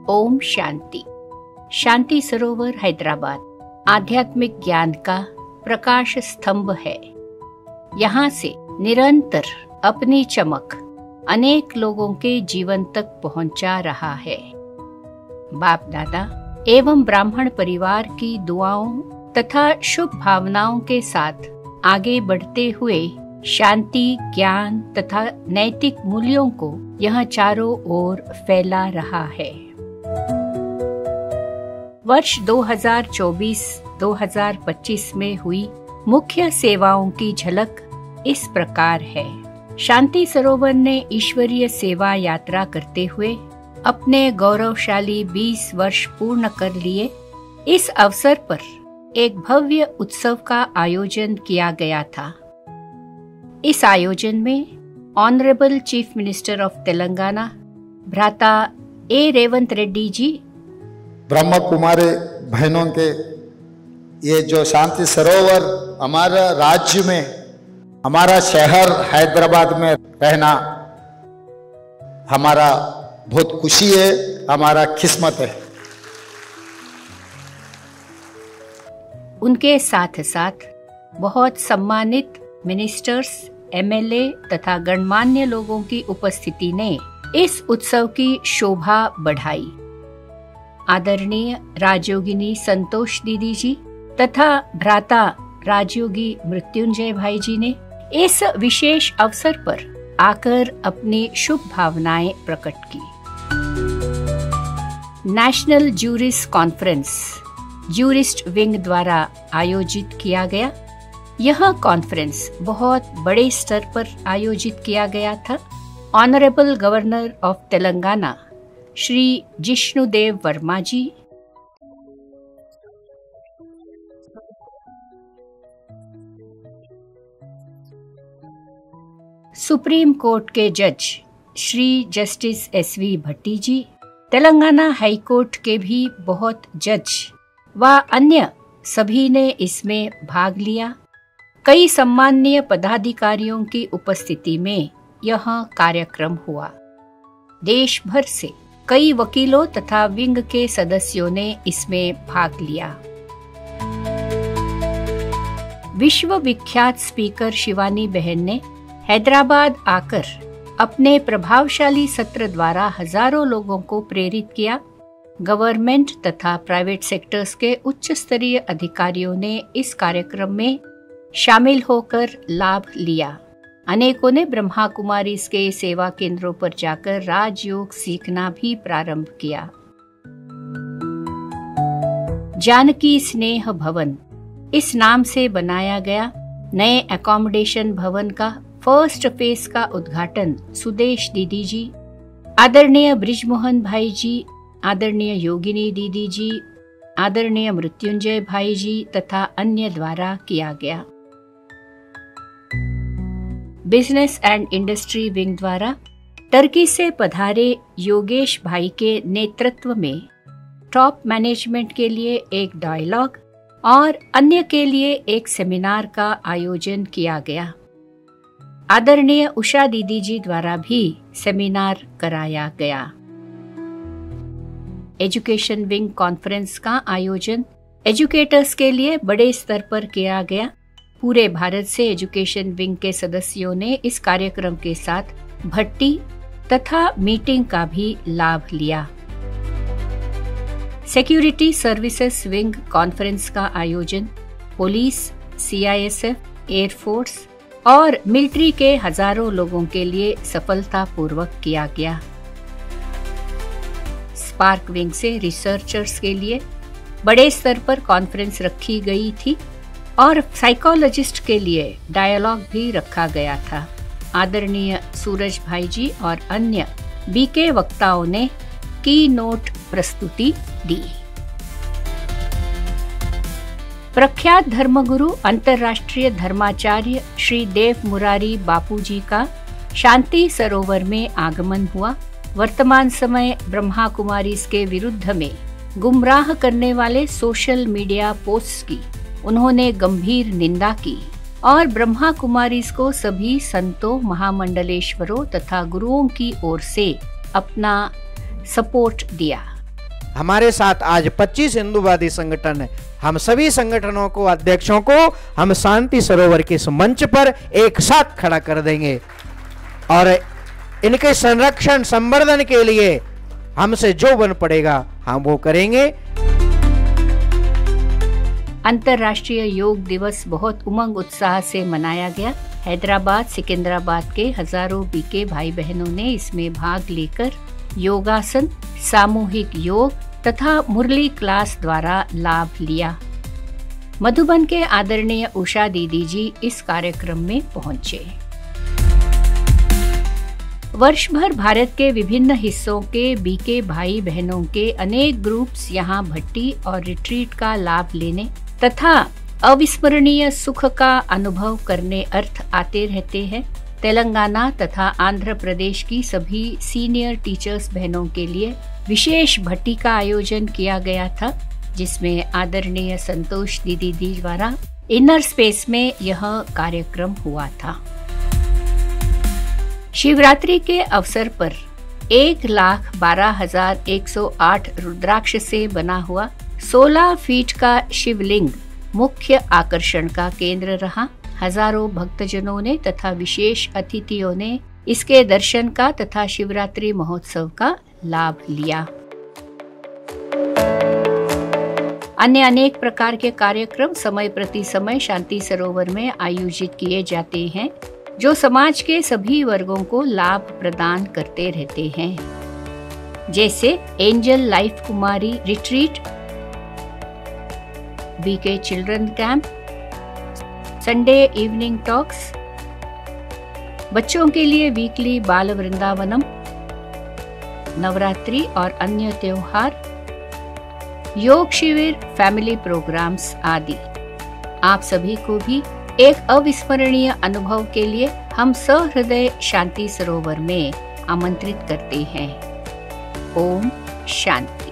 ओम शांति। शांति सरोवर हैदराबाद आध्यात्मिक ज्ञान का प्रकाश स्तंभ है। यहाँ से निरंतर अपनी चमक अनेक लोगों के जीवन तक पहुँचा रहा है। बाप दादा एवं ब्राह्मण परिवार की दुआओं तथा शुभ भावनाओं के साथ आगे बढ़ते हुए शांति, ज्ञान तथा नैतिक मूल्यों को यह चारों ओर फैला रहा है। वर्ष 2024-2025 में हुई मुख्य सेवाओं की झलक इस प्रकार है। शांति सरोवर ने ईश्वरीय सेवा यात्रा करते हुए अपने गौरवशाली 20 वर्ष पूर्ण कर लिए। इस अवसर पर एक भव्य उत्सव का आयोजन किया गया था। इस आयोजन में honourable chief minister of Telangana भ्राता ए रेवंत रेड्डी जी, ब्रह्म कुमारी बहनों के ये जो शांति सरोवर हमारा राज्य में, हमारा शहर हैदराबाद में रहना हमारा बहुत खुशी है, हमारा किस्मत है। उनके साथ साथ बहुत सम्मानित मिनिस्टर्स, एमएलए तथा गणमान्य लोगों की उपस्थिति ने इस उत्सव की शोभा बढ़ाई। आदरणीय राजयोगिनी संतोष दीदी जी तथा भ्राता राजयोगी मृत्युंजय भाई जी ने इस विशेष अवसर पर आकर अपनी शुभ भावनाएं प्रकट की। National jurist conference jurist wing द्वारा आयोजित किया गया। यह कॉन्फ्रेंस बहुत बड़े स्तर पर आयोजित किया गया था। Honourable governor of Telangana Shri Jishnudev Varma ji, supreme court के जज Shri justice S V Bhatti ji, Telangana high court के भी बहुत जज व अन्य सभी ने इसमें भाग लिया। कई सम्माननीय पदाधिकारियों की उपस्थिति में यह कार्यक्रम हुआ। देश भर से कई वकीलों तथा विंग के सदस्यों ने इसमें भाग लिया। विश्व विख्यात स्पीकर शिवानी बहन ने हैदराबाद आकर अपने प्रभावशाली सत्र द्वारा हजारों लोगों को प्रेरित किया। गवर्नमेंट तथा प्राइवेट सेक्टर्स के उच्च स्तरीय अधिकारियों ने इस कार्यक्रम में शामिल होकर लाभ लिया। अनेकों ने ब्रह्मा कुमारीज के सेवा केंद्रों पर जाकर राजयोग सीखना भी प्रारंभ किया। जानकी स्नेह भवन इस नाम से बनाया गया नए एकोमोडेशन भवन का फर्स्ट फेज का उद्घाटन सुदेश दीदी जी, आदरणीय ब्रिजमोहन भाई जी, आदरणीय योगिनी दीदी जी, आदरणीय मृत्युंजय भाई जी तथा अन्य द्वारा किया गया। बिजनेस एंड इंडस्ट्री विंग द्वारा टर्की से पधारे योगेश भाई के नेतृत्व में टॉप मैनेजमेंट के लिए एक डायलॉग और अन्य के लिए एक सेमिनार का आयोजन किया गया। आदरणीय उषा दीदी जी द्वारा भी सेमिनार कराया गया। एजुकेशन विंग कॉन्फ्रेंस का आयोजन एजुकेटर्स के लिए बड़े स्तर पर किया गया। पूरे भारत से एजुकेशन विंग के सदस्यों ने इस कार्यक्रम के साथ भट्टी तथा मीटिंग का भी लाभ लिया। सिक्योरिटी सर्विसेज विंग कॉन्फ्रेंस का आयोजन पुलिस, सीआईएसएफ, एयरफोर्स और मिलिट्री के हजारों लोगों के लिए सफलतापूर्वक किया गया। स्पार्क विंग से रिसर्चर्स के लिए बड़े स्तर पर कॉन्फ्रेंस रखी गई थी और साइकोलॉजिस्ट के लिए डायलॉग भी रखा गया था। आदरणीय सूरज भाई जी और अन्य बीके वक्ताओं ने की नोट प्रस्तुति दी। प्रख्यात धर्मगुरु अंतर्राष्ट्रीय धर्माचार्य श्री देव मुरारी बापू जी का शांति सरोवर में आगमन हुआ। वर्तमान समय ब्रह्मा कुमारीज के विरुद्ध में गुमराह करने वाले सोशल मीडिया पोस्ट्स की उन्होंने गंभीर निंदा की और ब्रह्मा कुमारीज को सभी संतों, महामंडलेश्वरों तथा गुरुओं की ओर से अपना सपोर्ट दिया। हमारे साथ आज 25 हिंदूवादी संगठन है। हम सभी संगठनों को, अध्यक्षों को हम शांति सरोवर के इस मंच पर एक साथ खड़ा कर देंगे और इनके संरक्षण संवर्धन के लिए हमसे जो बन पड़ेगा हम वो करेंगे। अंतर्राष्ट्रीय योग दिवस बहुत उमंग उत्साह से मनाया गया। हैदराबाद, सिकंदराबाद के हजारों बीके भाई बहनों ने इसमें भाग लेकर योगासन, सामूहिक योग तथा मुरली क्लास द्वारा लाभ लिया। मधुबन के आदरणीय उषा दीदी जी इस कार्यक्रम में पहुंचे। वर्ष भर भारत के विभिन्न हिस्सों के बीके भाई बहनों के अनेक ग्रुप्स यहाँ भट्टी और रिट्रीट का लाभ लेने तथा अविस्मरणीय सुख का अनुभव करने अर्थ आते रहते हैं। तेलंगाना तथा आंध्र प्रदेश की सभी सीनियर टीचर्स बहनों के लिए विशेष भट्टी का आयोजन किया गया था, जिसमें आदरणीय संतोष दीदी द्वारा इनर स्पेस में यह कार्यक्रम हुआ था। शिवरात्रि के अवसर पर 1,12,108 रुद्राक्ष से बना हुआ 16 फीट का शिवलिंग मुख्य आकर्षण का केंद्र रहा। हजारों भक्तजनों ने तथा विशेष अतिथियों ने इसके दर्शन का तथा शिवरात्रि महोत्सव का लाभ लिया। अन्य अनेक प्रकार के कार्यक्रम समय प्रति समय शांति सरोवर में आयोजित किए जाते हैं, जो समाज के सभी वर्गों को लाभ प्रदान करते रहते हैं, जैसे angel life Kumari retreat, BK children camp, Sunday evening talks, बच्चों के लिए वीकली बाल वृंदावनम, नवरात्रि और अन्य त्योहार, योग शिविर, फैमिली प्रोग्राम्स आदि। आप सभी को भी एक अविस्मरणीय अनुभव के लिए हम सहृदय शांति सरोवर में आमंत्रित करते हैं। ओम शांति।